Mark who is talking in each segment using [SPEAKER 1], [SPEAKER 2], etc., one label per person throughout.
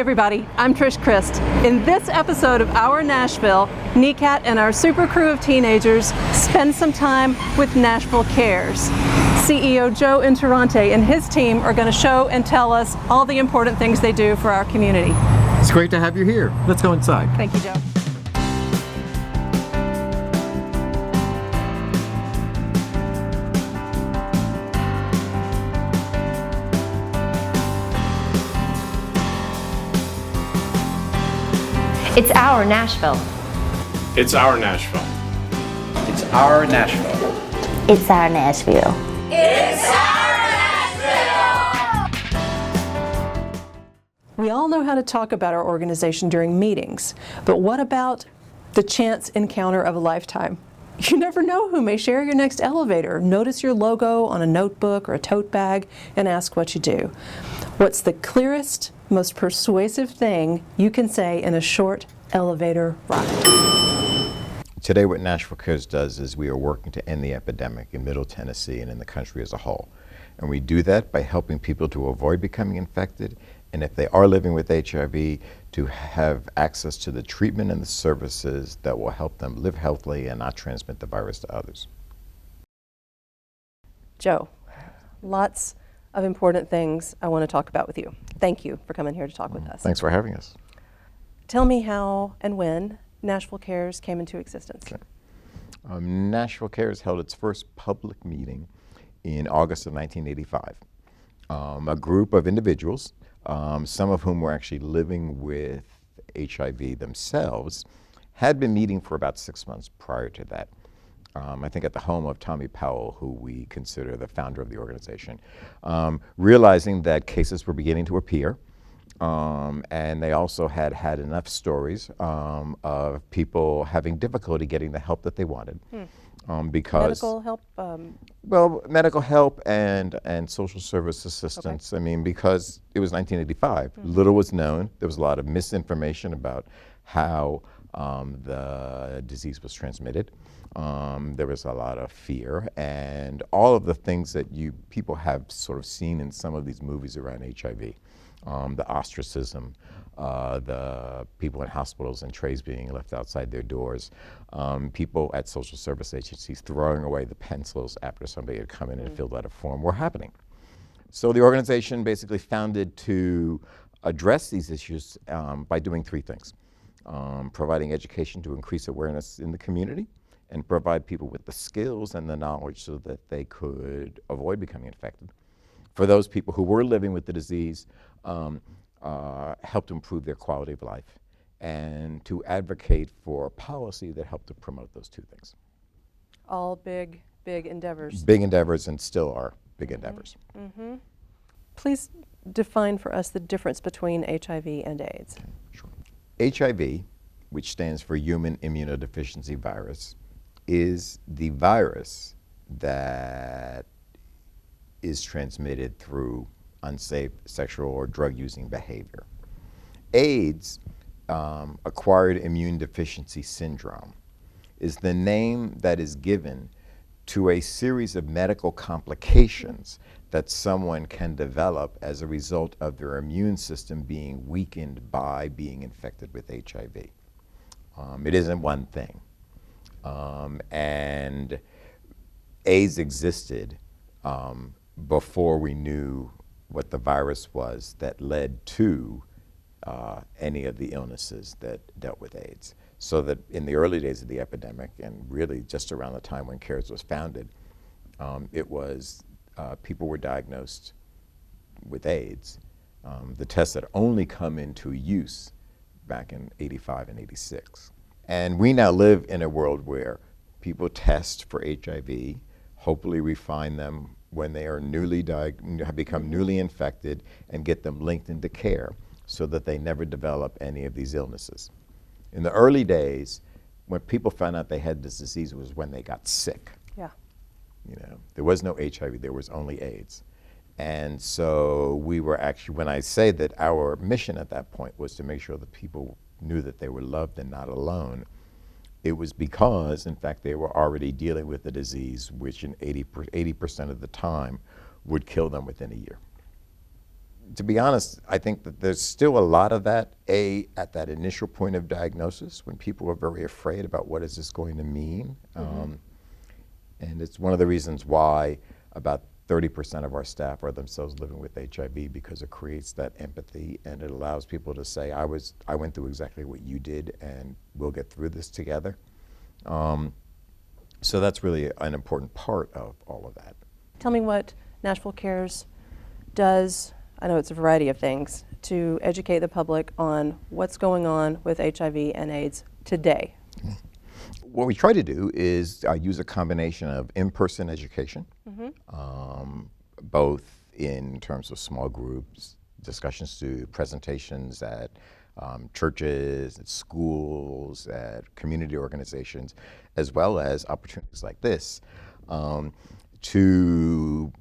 [SPEAKER 1] everybody, I'm Trish Christ. In this episode of Our Nashville, NECAT and our super crew of teenagers spend some time with Nashville Cares. CEO Joe Interrante and his team are going to show and tell us all the important things they do for our community.
[SPEAKER 2] It's great to have you here. Let's go inside.
[SPEAKER 1] Thank you, Joe.
[SPEAKER 3] It's our Nashville.
[SPEAKER 4] It's our Nashville.
[SPEAKER 5] It's our Nashville.
[SPEAKER 6] It's our Nashville.
[SPEAKER 7] It's our Nashville!
[SPEAKER 1] We all know how to talk about our organization during meetings, but what about the chance encounter of a lifetime? You never know who may share your next elevator, notice your logo on a notebook or a tote bag, and ask what you do. What's the clearest, most persuasive thing you can say in a short elevator ride?
[SPEAKER 2] Today what Nashville Cares does is we are working to end the epidemic in Middle Tennessee and in the country as a whole. And we do that by helping people to avoid becoming infected, and if they are living with HIV, to have access to the treatment and the services that will help them live healthily and not transmit the virus to others.
[SPEAKER 1] Joe, lots of important things I want to talk about with you. Thank you for coming here to talk with us.
[SPEAKER 2] Thanks for having us.
[SPEAKER 1] Tell me how and when Nashville Cares came into existence.
[SPEAKER 2] Okay. Nashville Cares held its first public meeting in August of 1985. A group of individuals, some of whom were actually living with HIV themselves, had been meeting for about 6 months prior to that. I think at the home of Tommy Powell, who we consider the founder of the organization, realizing that cases were beginning to appear, and they also had had enough stories of people having difficulty getting the help that they wanted. Because
[SPEAKER 1] medical help?
[SPEAKER 2] Well, medical help and social service assistance. Okay. I mean, because it was 1985, little was known. There was a lot of misinformation about how the disease was transmitted. There was a lot of fear, and all of the things that people have sort of seen in some of these movies around HIV. The ostracism, the people in hospitals and trays being left outside their doors, people at social service agencies throwing away the pencils after somebody had come in and filled out a form were happening. So the organization basically founded to address these issues by doing three things. Providing education to increase awareness in the community, and provide people with the skills and the knowledge so that they could avoid becoming infected. For those people who were living with the disease, help to improve their quality of life, and to advocate for policy that helped to promote those two things.
[SPEAKER 1] All big, big endeavors.
[SPEAKER 2] Big endeavors, and still are big endeavors.
[SPEAKER 1] Please define for us the difference between HIV and AIDS.
[SPEAKER 2] Okay, sure. HIV, which stands for Human Immunodeficiency Virus, is the virus that is transmitted through unsafe sexual or drug-using behavior. AIDS, acquired immune deficiency syndrome, is the name that is given to a series of medical complications that someone can develop as a result of their immune system being weakened by being infected with HIV. It isn't one thing. And AIDS existed before we knew what the virus was that led to any of the illnesses that dealt with AIDS. So that in the early days of the epidemic, and really just around the time when CARES was founded, it was people were diagnosed with AIDS. The tests had only come into use back in '85 and '86. And we now live in a world where people test for HIV. Hopefully we find them when they are have become newly infected, and get them linked into care so that they never develop any of these illnesses. In the early days, when people found out they had this disease, was when they got sick.
[SPEAKER 1] Yeah.
[SPEAKER 2] You know, there was no HIV, there was only AIDS. And so we were actually, when I say that our mission at that point was to make sure that people knew that they were loved and not alone, it was because, in fact, they were already dealing with the disease, which in 80% of the time would kill them within a year. to be honest, I think that there's still a lot of that, at that initial point of diagnosis, when people are very afraid about what is this going to mean. And it's one of the reasons why about 30% of our staff are themselves living with HIV, because it creates that empathy and it allows people to say, I went through exactly what you did and we'll get through this together. So that's really an important part of all of that.
[SPEAKER 1] Tell me what Nashville Cares does, I know it's a variety of things, to educate the public on what's going on with HIV and AIDS today.
[SPEAKER 2] What we try to do is use a combination of in-person education, both in terms of small groups, discussions to presentations at churches, at schools, at community organizations, as well as opportunities like this to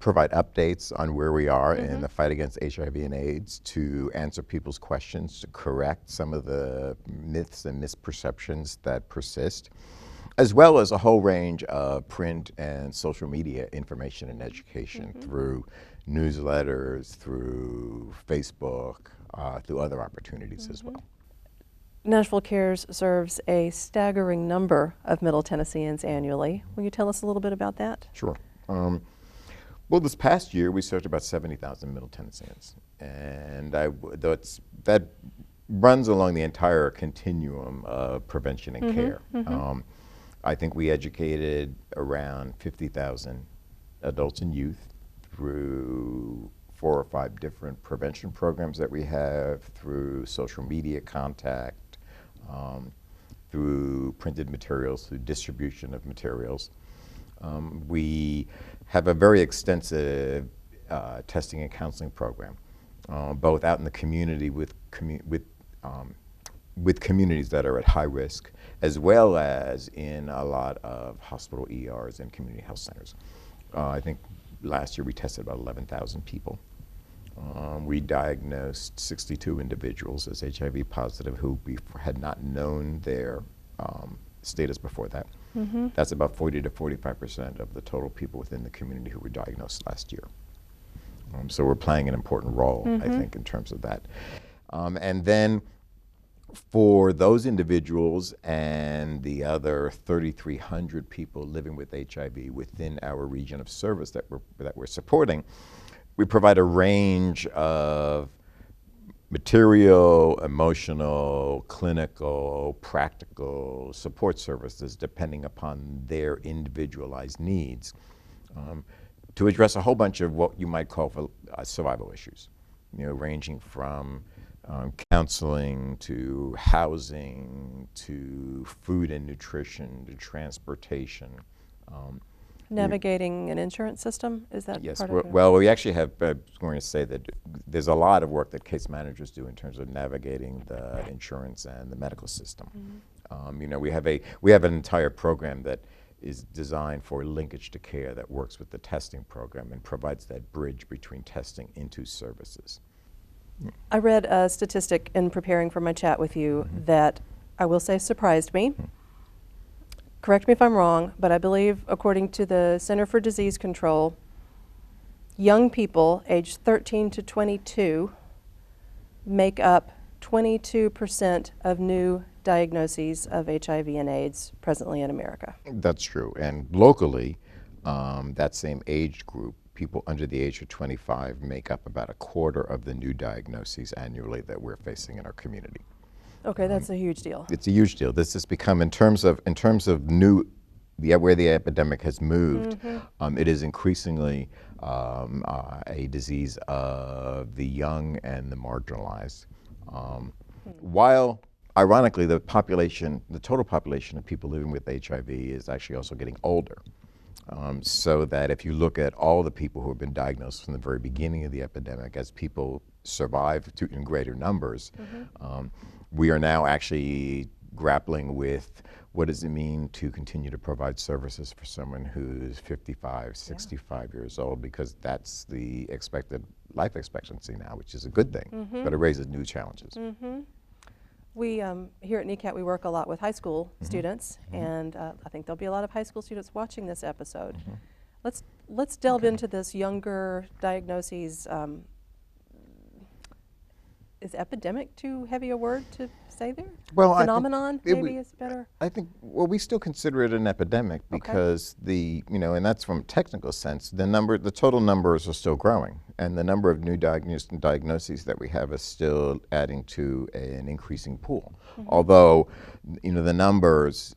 [SPEAKER 2] provide updates on where we are in the fight against HIV and AIDS, to answer people's questions, to correct some of the myths and misperceptions that persist, as well as a whole range of print and social media information and education through newsletters, through Facebook, through other opportunities as well.
[SPEAKER 1] Nashville Cares serves a staggering number of Middle Tennesseans annually. Will you tell us a little bit about that?
[SPEAKER 2] Sure. Well, this past year we served about 70,000 Middle Tennesseans, and that runs along the entire continuum of prevention and care. I think we educated around 50,000 adults and youth through 4 or 5 different prevention programs that we have, through social media contact, through printed materials, through distribution of materials. We have a very extensive testing and counseling program, both out in the community with communities that are at high risk, as well as in a lot of hospital ERs and community health centers. I think last year we tested about 11,000 people. We diagnosed 62 individuals as HIV positive who we had not known their status before that. That's about 40 to 45% of the total people within the community who were diagnosed last year. So we're playing an important role, I think, in terms of that. And then for those individuals and the other 3,300 people living with HIV within our region of service that we're supporting, we provide a range of material, emotional, clinical, practical support services depending upon their individualized needs to address a whole bunch of what you might call for, survival issues, ranging from counseling to housing to food and nutrition to transportation.
[SPEAKER 1] Navigating an insurance system, is that
[SPEAKER 2] yes,
[SPEAKER 1] part of it?
[SPEAKER 2] Well, we actually have, I was going to say that there's a lot of work that case managers do in terms of navigating the insurance and the medical system. We have an entire program that is designed for linkage to care that works with the testing program and provides that bridge between testing into services.
[SPEAKER 1] I read a statistic in preparing for my chat with you that I will say surprised me. Correct me if I'm wrong, but I believe, according to the Center for Disease Control, young people aged 13 to 22 make up 22% of new diagnoses of HIV and AIDS presently in America.
[SPEAKER 2] That's true. And locally, that same age group, people under the age of 25, make up about a quarter of the new diagnoses annually that we're facing in our community.
[SPEAKER 1] Okay, that's a huge deal.
[SPEAKER 2] It's a huge deal. This has become, in terms of where the epidemic has moved, it is increasingly a disease of the young and the marginalized. While, ironically, the total population of people living with HIV is actually also getting older. So that if you look at all the people who have been diagnosed from the very beginning of the epidemic, as people survive in greater numbers, we are now actually grappling with what does it mean to continue to provide services for someone who's 55, 65 years old, because that's the expected life expectancy now, which is a good thing, but it raises new challenges.
[SPEAKER 1] We, here at NECAT, we work a lot with high school students, and I think there'll be a lot of high school students watching this episode. Let's delve into this younger diagnoses is epidemic too heavy a word to say there?
[SPEAKER 2] Well, I think
[SPEAKER 1] phenomenon
[SPEAKER 2] it
[SPEAKER 1] maybe
[SPEAKER 2] would-
[SPEAKER 1] is better.
[SPEAKER 2] I think, well, we still consider it an epidemic because and that's from a technical sense, the total numbers are still growing, and the number of new diagnoses that we have is still adding to an increasing pool. Although, the numbers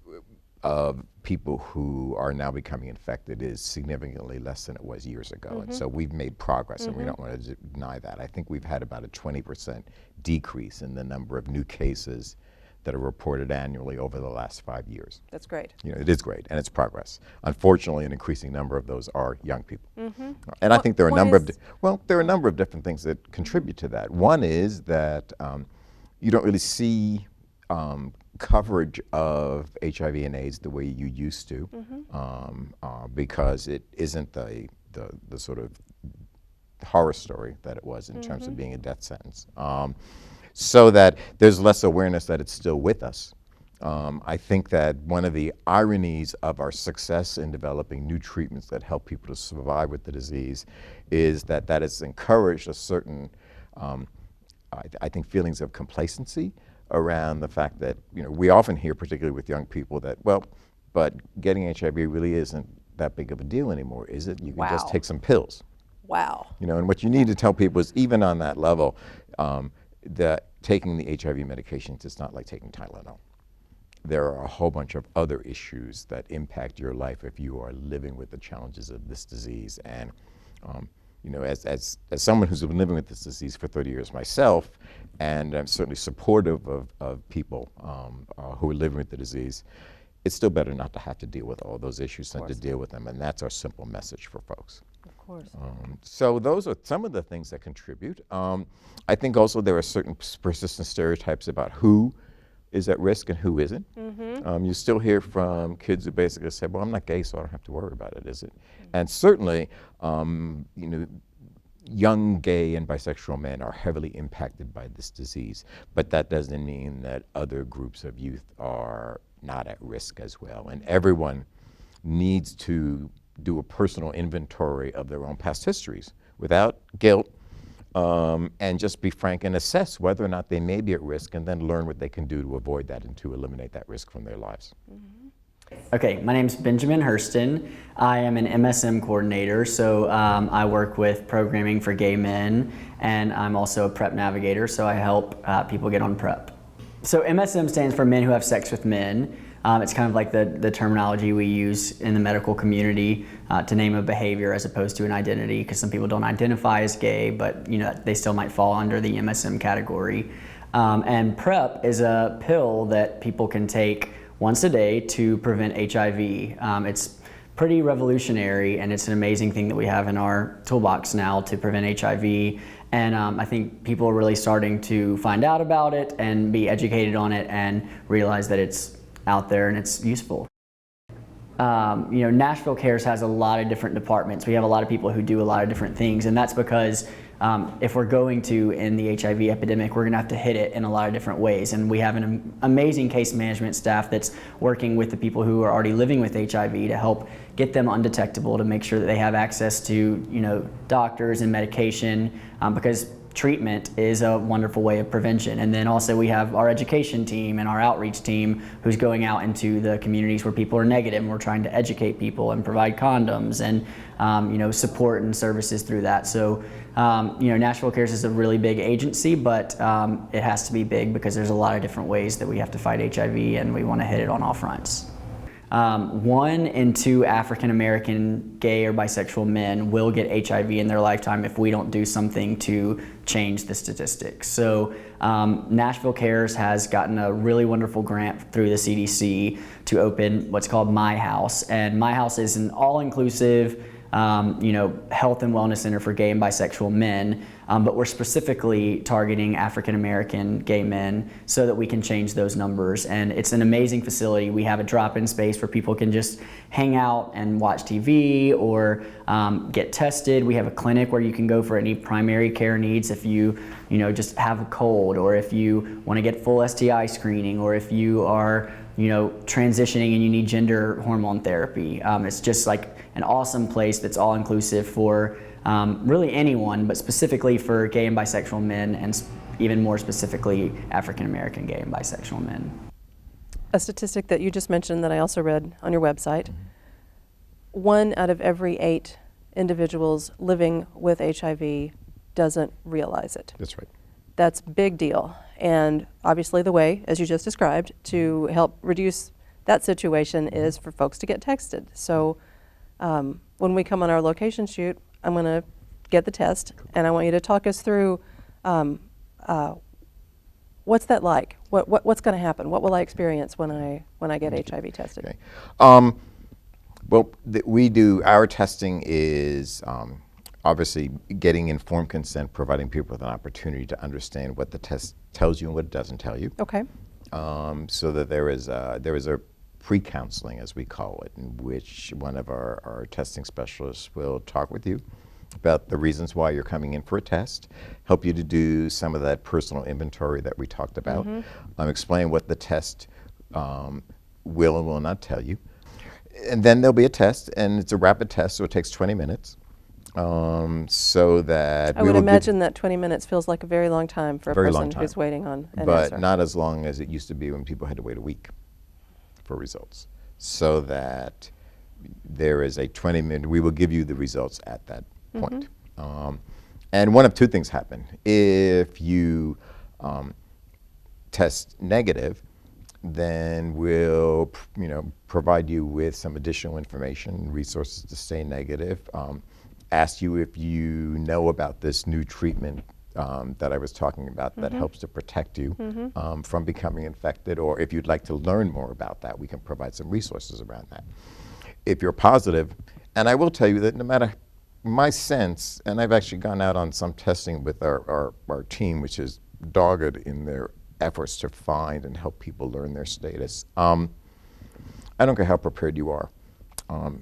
[SPEAKER 2] of people who are now becoming infected is significantly less than it was years ago. And so we've made progress, and we don't want to deny that. I think we've had about a 20% decrease in the number of new cases that are reported annually over the last 5 years.
[SPEAKER 1] That's great.
[SPEAKER 2] It is great, and it's progress. Unfortunately, an increasing number of those are young people. And I think there are a number of different things that contribute to that. One is that you don't really see coverage of HIV and AIDS the way you used to, because it isn't the sort of horror story that it was in terms of being a death sentence. So that there's less awareness that it's still with us. I think that one of the ironies of our success in developing new treatments that help people to survive with the disease is that has encouraged a certain, I think, feelings of complacency around the fact that, we often hear, particularly with young people, that, but getting HIV really isn't that big of a deal anymore, is it? You can just take some pills.
[SPEAKER 1] Wow.
[SPEAKER 2] And what you need to tell people is, even on that level, that taking the HIV medications is not like taking Tylenol. There are a whole bunch of other issues that impact your life if you are living with the challenges of this disease. And as someone who's been living with this disease for 30 years myself, and I'm certainly supportive of people who are living with the disease, it's still better not to have to deal with all those issues than to deal with them, and that's our simple message for folks.
[SPEAKER 1] Of course.
[SPEAKER 2] So those are some of the things that contribute. I think also there are certain persistent stereotypes about who is at risk and who isn't. You still hear from kids who basically say, well, I'm not gay, so I don't have to worry about it, is it? And certainly, young gay and bisexual men are heavily impacted by this disease, but that doesn't mean that other groups of youth are not at risk as well. And everyone needs to do a personal inventory of their own past histories without guilt, and just be frank and assess whether or not they may be at risk, and then learn what they can do to avoid that and to eliminate that risk from their lives.
[SPEAKER 3] Okay, my name's Benjamin Hurston. I am an MSM coordinator, so I work with programming for gay men, and I'm also a PrEP navigator, so I help people get on PrEP. So MSM stands for Men Who Have Sex with Men. It's kind of like the terminology we use in the medical community to name a behavior as opposed to an identity, because some people don't identify as gay, but they still might fall under the MSM category. And PrEP is a pill that people can take once a day to prevent HIV. It's pretty revolutionary, and it's an amazing thing that we have in our toolbox now to prevent HIV. And I think people are really starting to find out about it and be educated on it and realize that it's out there and it's useful. Nashville Cares has a lot of different departments. We have a lot of people who do a lot of different things, and that's because if we're going to end the HIV epidemic, we're going to have to hit it in a lot of different ways. And we have an amazing case management staff that's working with the people who are already living with HIV to help get them undetectable, to make sure that they have access to doctors and medication, because treatment is a wonderful way of prevention. And then also we have our education team and our outreach team who's going out into the communities where people are negative, and we're trying to educate people and provide condoms and support and services through that. So Nashville Cares is a really big agency, but it has to be big because there's a lot of different ways that we have to fight HIV, and we want to hit it on all fronts. 1 in 2 African American gay or bisexual men will get HIV in their lifetime if we don't do something to change the statistics. So Nashville Cares has gotten a really wonderful grant through the CDC to open what's called My House. And My House is an all-inclusive health and wellness center for gay and bisexual men, but we're specifically targeting African American gay men so that we can change those numbers. And it's an amazing facility. We have a drop-in space where people can just hang out and watch TV or get tested. We have a clinic where you can go for any primary care needs if you just have a cold, or if you want to get full STI screening, or if you are transitioning and you need gender hormone therapy. It's just like an awesome place that's all inclusive for really anyone, but specifically for gay and bisexual men, and even more specifically African American, gay, and bisexual men.
[SPEAKER 1] A statistic that you just mentioned that I also read on your website, 1 out of every 8 individuals living with HIV doesn't realize it.
[SPEAKER 2] That's right.
[SPEAKER 1] That's a big deal. And obviously the way, as you just described, to help reduce that situation is for folks to get texted. So when we come on our location shoot, I'm going to get the test, and I want you to talk us through what's that like? What's going to happen? What will I experience when I get HIV tested?
[SPEAKER 2] Okay. Well, we do, our testing is obviously getting informed consent, providing people with an opportunity to understand what the test tells you and what it doesn't tell you.
[SPEAKER 1] Okay.
[SPEAKER 2] So that there is a pre-counseling, as we call it, in which one of our testing specialists will talk with you about the reasons why you're coming in for a test, help you to do some of that personal inventory that we talked about, explain what the test will and will not tell you. And then there'll be a test, and it's a rapid test, so it takes 20 minutes. So that
[SPEAKER 1] I would imagine that 20 minutes feels like a very long time for a person who's waiting on an answer.
[SPEAKER 2] But not as long as it used to be when people had to wait a week for results. So that there is a 20-minute, we will give you the results at that point. And one of two things happen. If you test negative, then we'll provide you with some additional information, resources to stay negative, ask you if you know about this new treatment that I was talking about that helps to protect you from becoming infected, or if you'd like to learn more about that, we can provide some resources around that. If you're positive, and I will tell you that no matter my sense, and I've actually gone out on some testing with our team, which is dogged in their efforts to find and help people learn their status. I don't care how prepared you are,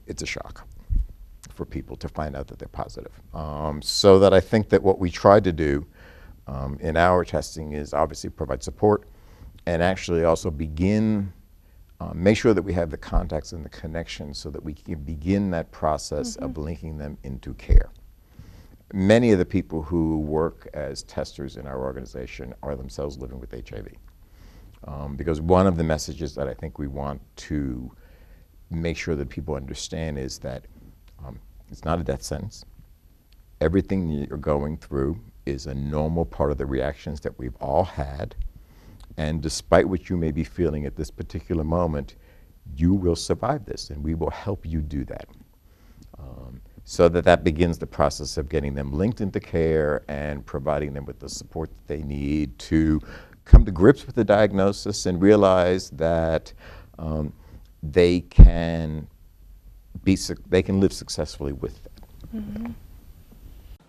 [SPEAKER 2] it's a shock for people to find out that they're positive. So that I think that what we try to do in our testing is obviously provide support and actually also begin, make sure that we have the contacts and the connections so that we can begin that process of linking them into care. Many of the people who work as testers in our organization are themselves living with HIV. Because one of the messages that I think we want to make sure that people understand is that it's not a death sentence. Everything you're going through is a normal part of the reactions that we've all had. And despite what you may be feeling at this particular moment, you will survive this, and we will help you do that. So that begins the process of getting them linked into care and providing them with the support that they need to come to grips with the diagnosis and realize that they can live successfully with that.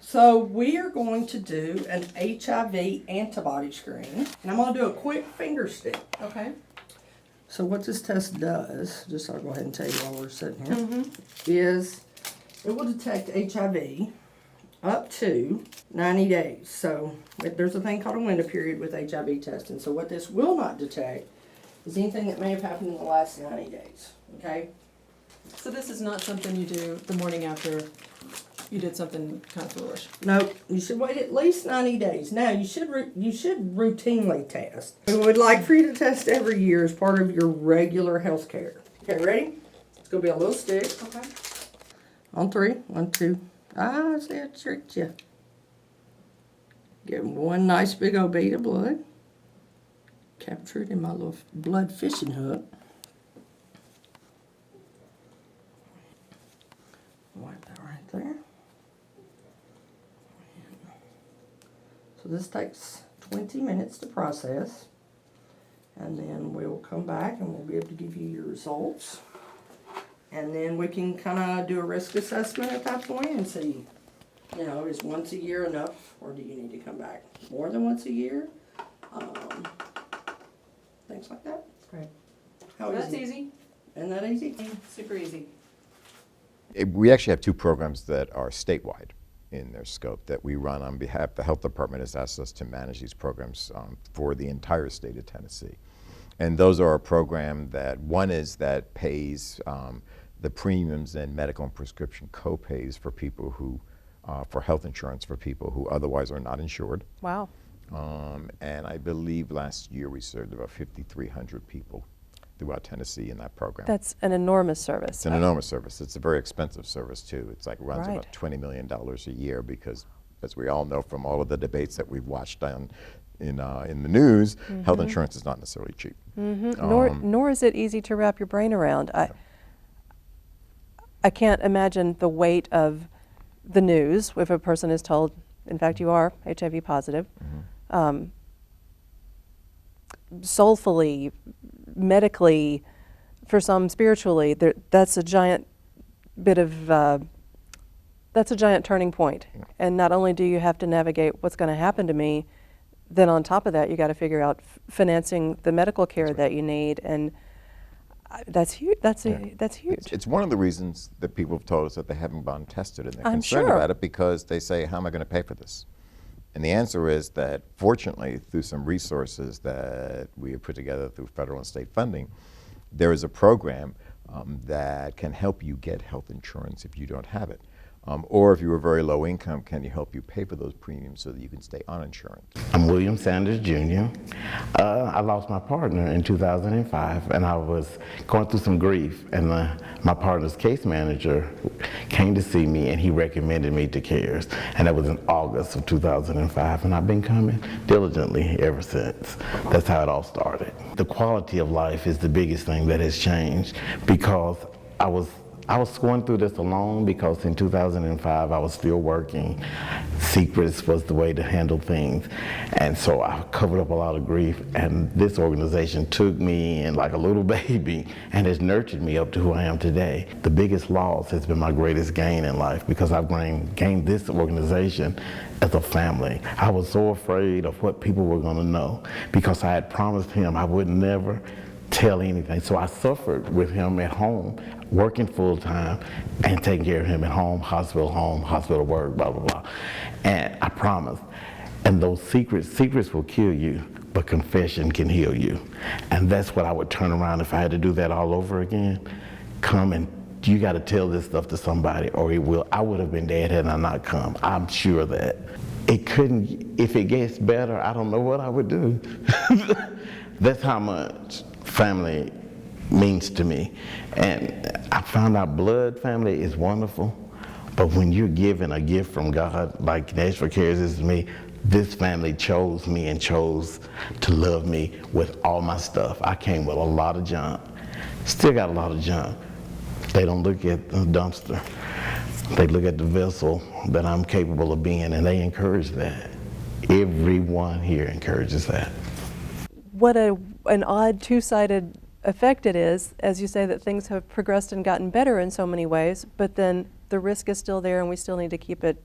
[SPEAKER 8] So we are going to do an HIV antibody screen, and I'm going to do a quick finger stick.
[SPEAKER 1] Okay.
[SPEAKER 8] So what this test does, just so I'll go ahead and tell you while we're sitting here, is it will detect HIV up to 90 days. So there's a thing called a window period with HIV testing. So what this will not detect is anything that may have happened in the last 90 days. Okay?
[SPEAKER 1] So this is not something you do the morning after you did something kind of foolish.
[SPEAKER 8] No, you should wait at least 90 days. Now, you should routinely test. We would like for you to test every year as part of your regular health care. Okay, ready? It's going to be a little stick.
[SPEAKER 1] Okay.
[SPEAKER 8] On 3. 1, 2. Ah, see, I tricked you. Get one nice big old bead of blood. Capture it in my little blood fishing hook. Wipe that right there. So this takes 20 minutes to process, and then we'll come back and we'll be able to give you your results, and then we can kind of do a risk assessment at that point and see, is once a year enough, or do you need to come back more than once a year? Things like that.
[SPEAKER 1] Great.
[SPEAKER 8] How
[SPEAKER 1] That's easy.
[SPEAKER 8] Isn't that easy?
[SPEAKER 1] Super easy.
[SPEAKER 2] We actually have 2 programs that are statewide in their scope that we run on behalf. The health department has asked us to manage these programs for the entire state of Tennessee. And those are a program that, one is that pays the premiums and medical and prescription co-pays for people who, for health insurance for people who otherwise are not insured.
[SPEAKER 1] Wow.
[SPEAKER 2] And I believe last year we served about 5,300 people throughout Tennessee in that program.
[SPEAKER 1] That's an enormous service.
[SPEAKER 2] It's an enormous service. It's a very expensive service too. It's like runs
[SPEAKER 1] Right.
[SPEAKER 2] about $20 million a year because, as we all know from all of the debates that we've watched in the news, health insurance is not necessarily cheap.
[SPEAKER 1] Nor is it easy to wrap your brain around. I can't imagine the weight of the news if a person is told, in fact, you are HIV positive. Soulfully, medically, for some spiritually, that's a giant bit of that's a giant turning point. And not only do you have to navigate what's going to happen to me, then on top of that, you got to figure out financing the medical care that you need, and that's huge. That's huge.
[SPEAKER 2] It's one of the reasons that people have told us that they haven't gone tested, and they're
[SPEAKER 1] I'm
[SPEAKER 2] concerned
[SPEAKER 1] sure.
[SPEAKER 2] about it because they say, how am I going to pay for this? And the answer is that, fortunately, through some resources that we have put together through federal and state funding, there is a program that can help you get health insurance if you don't have it. Or if you were very low income, can you help you pay for those premiums so that you can stay on insurance?
[SPEAKER 9] I'm William Sanders Jr. I lost my partner in 2005, and I was going through some grief, and my partner's case manager came to see me, and he recommended me to CARES, and that was in August of 2005, and I've been coming diligently ever since. That's how it all started. The quality of life is the biggest thing that has changed, because I was going through this alone, because in 2005 I was still working. Secrets was the way to handle things. And so I covered up a lot of grief, and this organization took me in like a little baby and has nurtured me up to who I am today. The biggest loss has been my greatest gain in life, because I've gained this organization as a family. I was so afraid of what people were gonna know, because I had promised him I would never tell anything. So I suffered with him at home, working full time and taking care of him at home, hospital work, blah, blah, blah. And I promised. And those secrets will kill you, but confession can heal you. And that's what I would turn around if I had to do that all over again. Come and you got to tell this stuff to somebody, or I would have been dead had I not come. I'm sure of that. It couldn't, if it gets better, I don't know what I would do. That's how much family means to me. And I found out blood family is wonderful, but when you're given a gift from God, like Nashville Cares is to me, this family chose me and chose to love me with all my stuff. I came with a lot of junk, still got a lot of junk. They don't look at the dumpster. They look at the vessel that I'm capable of being, and they encourage that. Everyone here encourages that.
[SPEAKER 1] What an odd two-sided effect it is, as you say, that things have progressed and gotten better in so many ways, but then the risk is still there, and we still need to keep it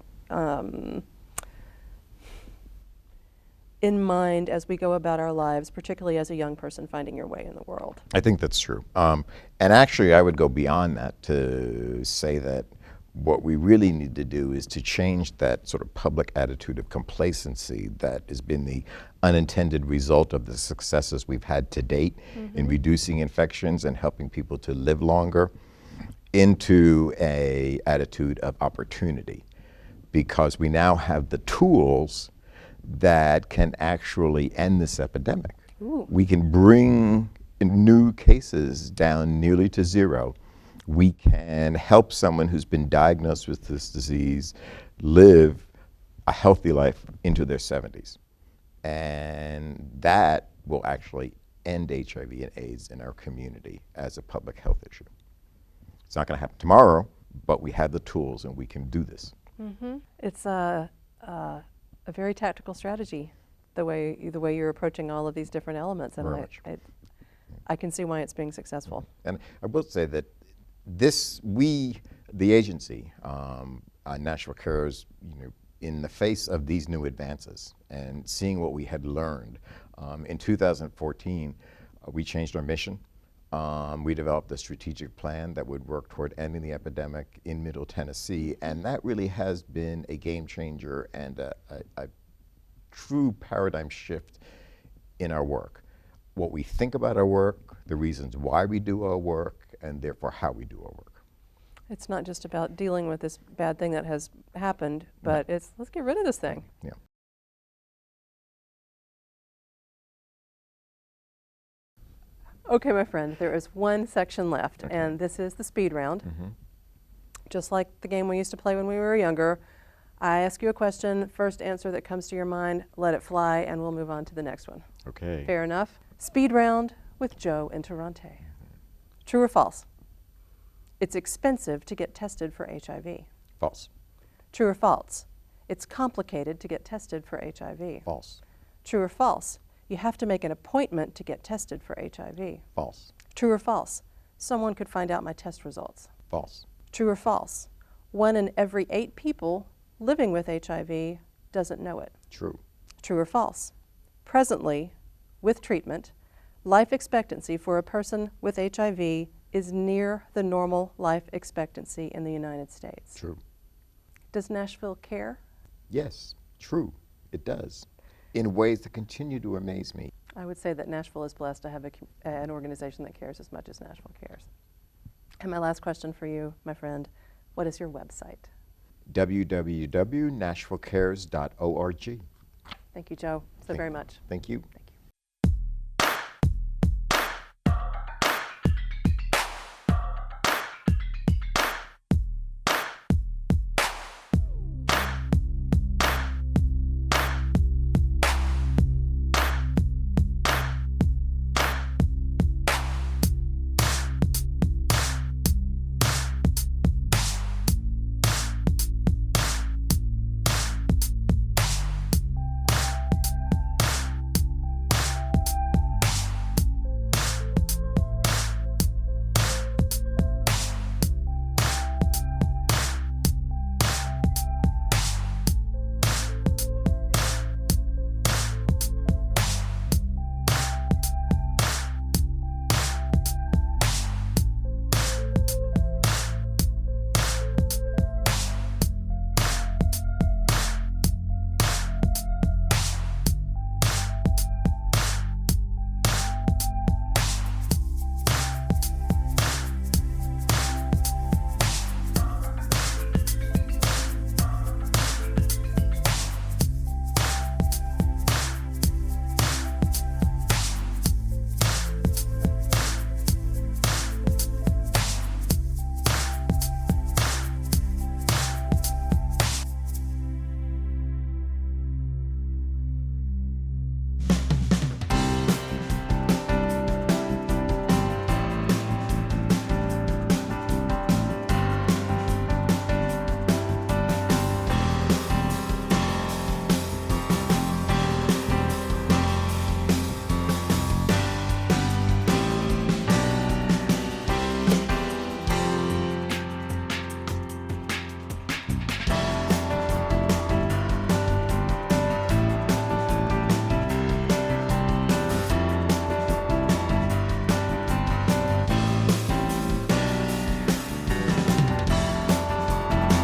[SPEAKER 1] in mind as we go about our lives, particularly as a young person finding your way in the world.
[SPEAKER 2] I think that's true. And actually, I would go beyond that to say that what we really need to do is to change that sort of public attitude of complacency that has been the unintended result of the successes we've had to date in reducing infections and helping people to live longer, into an attitude of opportunity, because we now have the tools that can actually end this epidemic.
[SPEAKER 1] Ooh.
[SPEAKER 2] We can bring new cases down nearly to zero. We can help someone who's been diagnosed with this disease live a healthy life into their 70s. And that will actually end HIV and AIDS in our community as a public health issue. It's not going to happen tomorrow, but we have the tools and we can do this.
[SPEAKER 1] It's a very tactical strategy, the way you're approaching all of these different elements, and
[SPEAKER 2] Very much.
[SPEAKER 1] I can see why it's being successful.
[SPEAKER 2] And I will say that the agency, Nashville Cares, in the face of these new advances and seeing what we had learned, in 2014, we changed our mission. We developed a strategic plan that would work toward ending the epidemic in Middle Tennessee, and that really has been a game changer and a true paradigm shift in our work. What we think about our work, the reasons why we do our work, and therefore how we do our work.
[SPEAKER 1] It's not just about dealing with this bad thing that has happened, but it's let's get rid of this thing.
[SPEAKER 2] Yeah.
[SPEAKER 1] Okay, my friend, there is one section left, and this is the speed round. Just like the game we used to play when we were younger, I ask you a question, first answer that comes to your mind, let it fly, and we'll move on to the next one.
[SPEAKER 2] Okay.
[SPEAKER 1] Fair enough? Speed round with Joe in Toronto. True or false? It's expensive to get tested for HIV.
[SPEAKER 2] False.
[SPEAKER 1] True or false? It's complicated to get tested for HIV.
[SPEAKER 2] False.
[SPEAKER 1] True or false? You have to make an appointment to get tested for HIV.
[SPEAKER 2] False.
[SPEAKER 1] True or false? Someone could find out my test results.
[SPEAKER 2] False.
[SPEAKER 1] True or false? 1 in every 8 people living with HIV doesn't know it.
[SPEAKER 2] True.
[SPEAKER 1] True or false? Presently, with treatment, life expectancy for a person with HIV is near the normal life expectancy in the United States.
[SPEAKER 2] True.
[SPEAKER 1] Does Nashville care?
[SPEAKER 2] Yes. True. It does. In ways that continue to amaze me.
[SPEAKER 1] I would say that Nashville is blessed to have an organization that cares as much as Nashville Cares. And my last question for you, my friend, what is your website?
[SPEAKER 2] www.nashvillecares.org.
[SPEAKER 1] Thank you, Joe, so very much.
[SPEAKER 2] Thank you.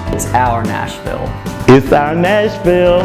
[SPEAKER 3] It's our Nashville.
[SPEAKER 9] It's our Nashville.